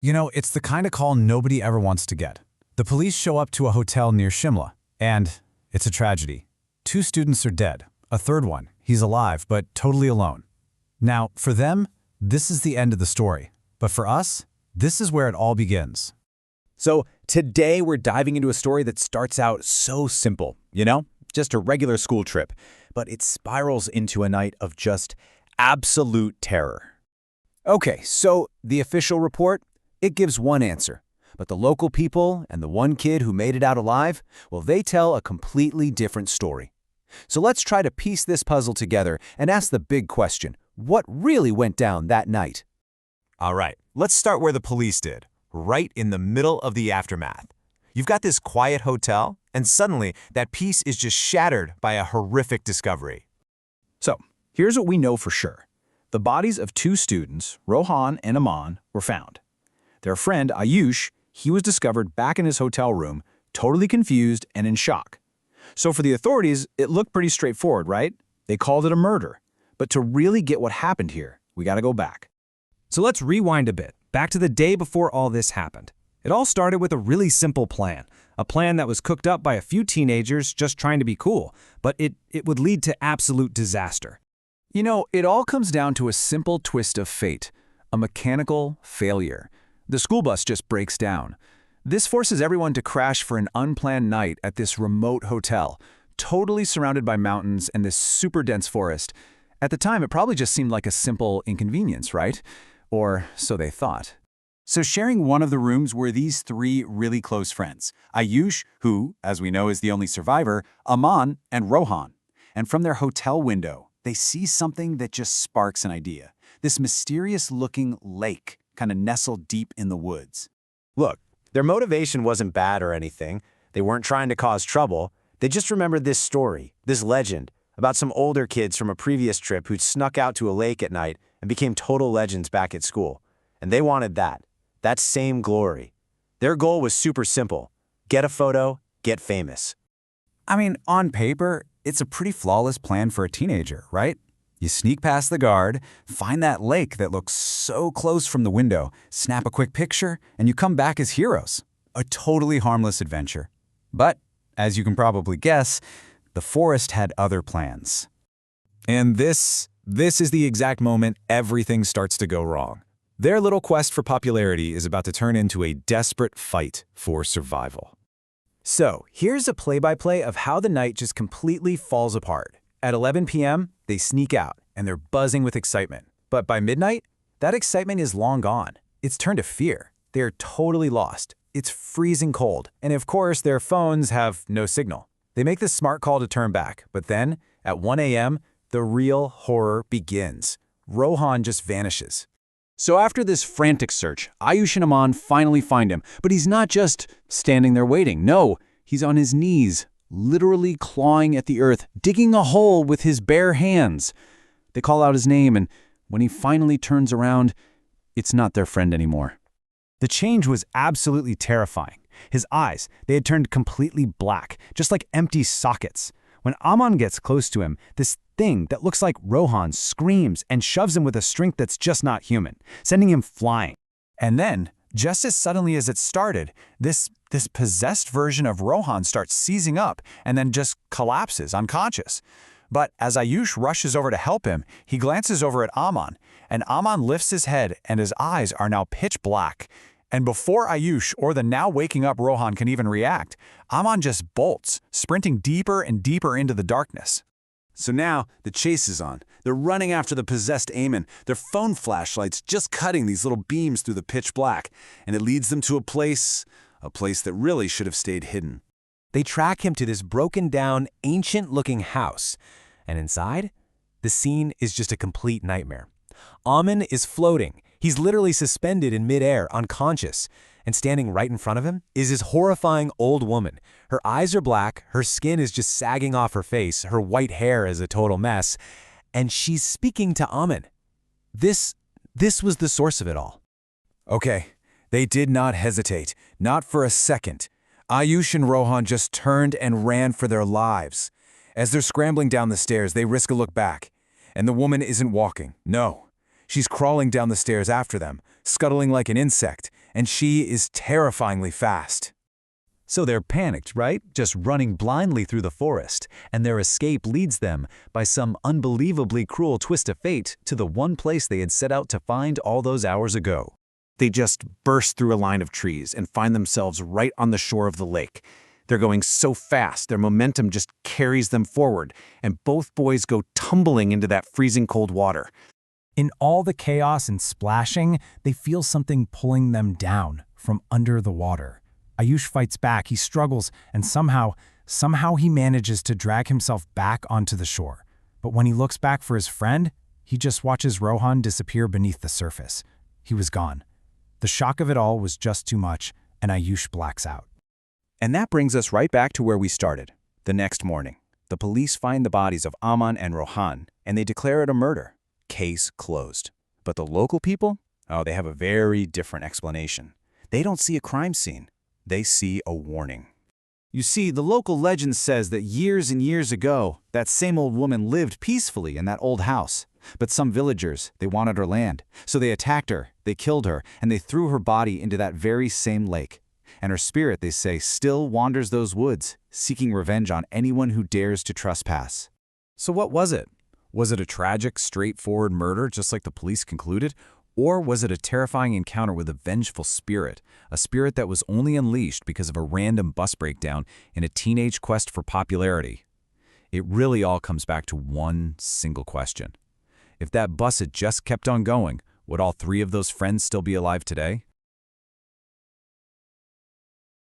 You know, it's the kind of call nobody ever wants to get. The police show up to a hotel near Shimla, and it's a tragedy. Two students are dead. A third one, he's alive, but totally alone. Now, for them, this is the end of the story. But for us, this is where it all begins. So today we're diving into a story that starts out so simple, just a regular school trip, but it spirals into a night of just absolute terror. Okay, so the official report, it gives one answer, but the local people and the one kid who made it out alive, well, they tell a completely different story. So let's try to piece this puzzle together and ask the big question, what really went down that night? All right, let's start where the police did, right in the middle of the aftermath. You've got this quiet hotel, and suddenly that peace is just shattered by a horrific discovery. So here's what we know for sure. The bodies of two students, Rohan and Aman, were found. Their friend, Ayush, he was discovered back in his hotel room, totally confused and in shock. So for the authorities, it looked pretty straightforward, right? They called it a murder. But to really get what happened here, we gotta go back. So let's rewind a bit, back to the day before all this happened. It all started with a really simple plan, a plan that was cooked up by a few teenagers just trying to be cool, but it would lead to absolute disaster. You know, it all comes down to a simple twist of fate, a mechanical failure. The school bus just breaks down. This forces everyone to crash for an unplanned night at this remote hotel, totally surrounded by mountains and this super dense forest. At the time, it probably just seemed like a simple inconvenience, right? Or so they thought. So sharing one of the rooms were these three really close friends, Ayush, who, as we know, is the only survivor, Aman, and Rohan. And from their hotel window, they see something that just sparks an idea. This mysterious-looking lake, kind of nestled deep in the woods. Look, their motivation wasn't bad or anything. They weren't trying to cause trouble. They just remembered this story, this legend, about some older kids from a previous trip who'd snuck out to a lake at night and became total legends back at school. And they wanted that same glory. Their goal was super simple. Get a photo, get famous. I mean, on paper, it's a pretty flawless plan for a teenager, right? You sneak past the guard, find that lake that looks so close from the window, snap a quick picture, and you come back as heroes. A totally harmless adventure. But, as you can probably guess, the forest had other plans. And this is the exact moment everything starts to go wrong. Their little quest for popularity is about to turn into a desperate fight for survival. So, here's a play-by-play of how the night just completely falls apart. At 11 p.m., they sneak out, and they're buzzing with excitement. But by midnight, that excitement is long gone. It's turned to fear. They're totally lost. It's freezing cold, and of course, their phones have no signal. They make the smart call to turn back, but then, at 1 a.m., the real horror begins. Rohan just vanishes. So after this frantic search, Ayush and Aman finally find him, but he's not just standing there waiting. No, he's on his knees, literally clawing at the earth, digging a hole with his bare hands. They call out his name, and when he finally turns around, it's not their friend anymore. The change was absolutely terrifying. His eyes, they had turned completely black, just like empty sockets. When Aman gets close to him, this thing that looks like Rohan screams and shoves him with a strength that's just not human, sending him flying. And then, just as suddenly as it started, this possessed version of Rohan starts seizing up and then just collapses unconscious. But as Ayush rushes over to help him, he glances over at Aman, and Aman lifts his head and his eyes are now pitch black. And before Ayush or the now waking up Rohan can even react, Aman just bolts, sprinting deeper and deeper into the darkness. So now, the chase is on. They're running after the possessed Aman, their phone flashlights just cutting these little beams through the pitch black, and it leads them to a place that really should have stayed hidden. They track him to this broken-down, ancient-looking house, and inside, the scene is just a complete nightmare. Aman is floating. He's literally suspended in midair, unconscious, and standing right in front of him is this horrifying old woman. Her eyes are black, her skin is just sagging off her face, her white hair is a total mess, and she's speaking to Aman. This was the source of it all. Okay, they did not hesitate, not for a second. Ayush and Rohan just turned and ran for their lives. As they're scrambling down the stairs, they risk a look back. And the woman isn't walking, no. She's crawling down the stairs after them, scuttling like an insect, and she is terrifyingly fast. So they're panicked, right? Just running blindly through the forest, and their escape leads them, by some unbelievably cruel twist of fate, to the one place they had set out to find all those hours ago. They just burst through a line of trees and find themselves right on the shore of the lake. They're going so fast, their momentum just carries them forward, and both boys go tumbling into that freezing cold water. In all the chaos and splashing, they feel something pulling them down from under the water. Ayush fights back, he struggles, and somehow he manages to drag himself back onto the shore. But when he looks back for his friend, he just watches Rohan disappear beneath the surface. He was gone. The shock of it all was just too much, and Ayush blacks out. And that brings us right back to where we started. The next morning, the police find the bodies of Aman and Rohan, and they declare it a murder. Case closed. But the local people? Oh, they have a very different explanation. They don't see a crime scene. They see a warning. You see, the local legend says that years and years ago, that same old woman lived peacefully in that old house. But some villagers, they wanted her land. So they attacked her, they killed her, and they threw her body into that very same lake. And her spirit, they say, still wanders those woods, seeking revenge on anyone who dares to trespass. So what was it? Was it a tragic, straightforward murder, just like the police concluded? Or was it a terrifying encounter with a vengeful spirit, a spirit that was only unleashed because of a random bus breakdown in a teenage quest for popularity? It really all comes back to one single question. If that bus had just kept on going, would all three of those friends still be alive today?